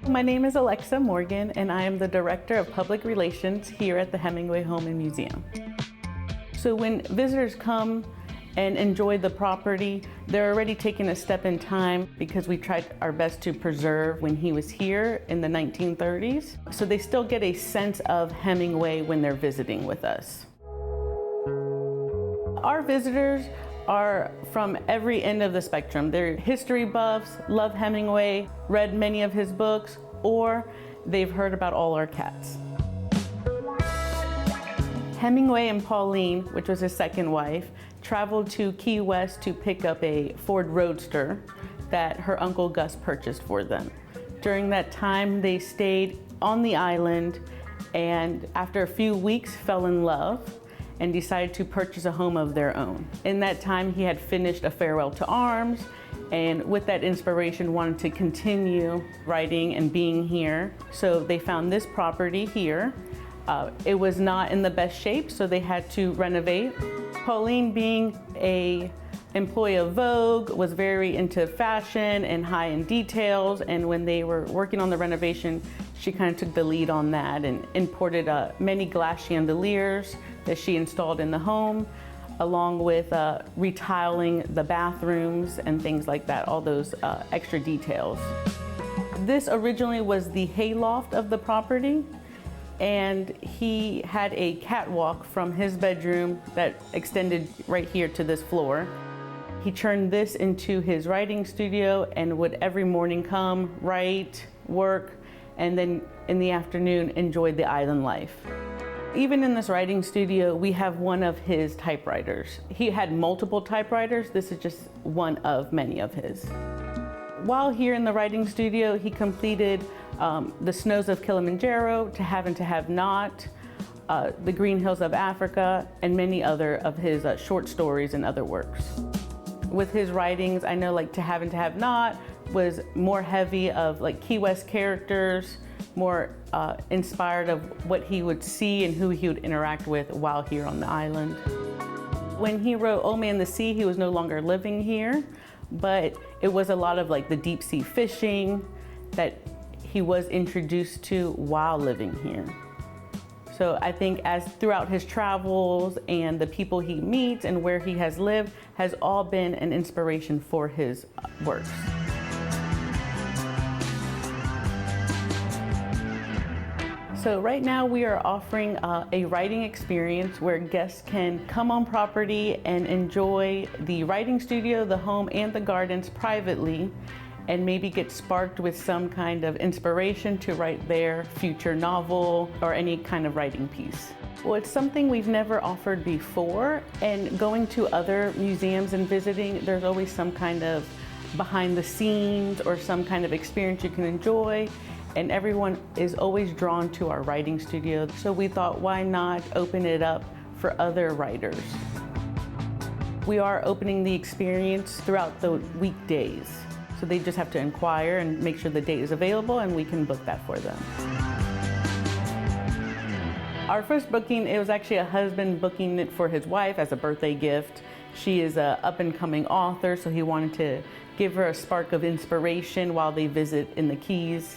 My name is Alexa Morgan, and I am the Director of Public Relations here at the Hemingway Home and Museum. So when visitors come and enjoy the property, they're already taking a step in time because we tried our best to preserve when he was here in the 1930s. So they still get a sense of Hemingway when they're visiting with us. Our visitors are from every end of the spectrum. They're history buffs, love Hemingway, read many of his books, or they've heard about all our cats. Hemingway and Pauline, which was his second wife, traveled to Key West to pick up a Ford Roadster that her Uncle Gus purchased for them. During that time, they stayed on the island and after a few weeks fell in love and decided to purchase a home of their own. In that time, he had finished A Farewell to Arms, and with that inspiration wanted to continue writing and being here. So they found this property here. It was not in the best shape, so they had to renovate. Pauline, being an employee of Vogue, was very into fashion and high-end details, and when they were working on the renovation, she kind of took the lead on that and imported many glass chandeliers that she installed in the home, along with retiling the bathrooms and things like that, all those extra details. This originally was the hayloft of the property, and he had a catwalk from his bedroom that extended right here to this floor. He turned this into his writing studio and would every morning come, write, work, and then in the afternoon enjoy the island life. Even in this writing studio, we have one of his typewriters. He had multiple typewriters. This is just one of many of his. While here in the writing studio, he completed The Snows of Kilimanjaro, To Have and To Have Not, The Green Hills of Africa, and many other of his short stories and other works. With his writings, I know like To Have and To Have Not was more heavy of like Key West characters, more inspired of what he would see and who he would interact with while here on the island. When he wrote Old Man the Sea, he was no longer living here, but it was a lot of like the deep sea fishing that he was introduced to while living here. So I think as throughout his travels and the people he meets and where he has lived has all been an inspiration for his works. So right now we are offering a writing experience where guests can come on property and enjoy the writing studio, the home, and the gardens privately, and maybe get sparked with some kind of inspiration to write their future novel or any kind of writing piece. Well, it's something we've never offered before, and going to other museums and visiting, there's always some kind of behind the scenes or some kind of experience you can enjoy. And everyone is always drawn to our writing studio. So we thought, why not open it up for other writers? We are opening the experience throughout the weekdays. So they just have to inquire and make sure the date is available and we can book that for them. Our first booking, it was actually a husband booking it for his wife as a birthday gift. She is an up-and-coming author, so he wanted to give her a spark of inspiration while they visit in the Keys.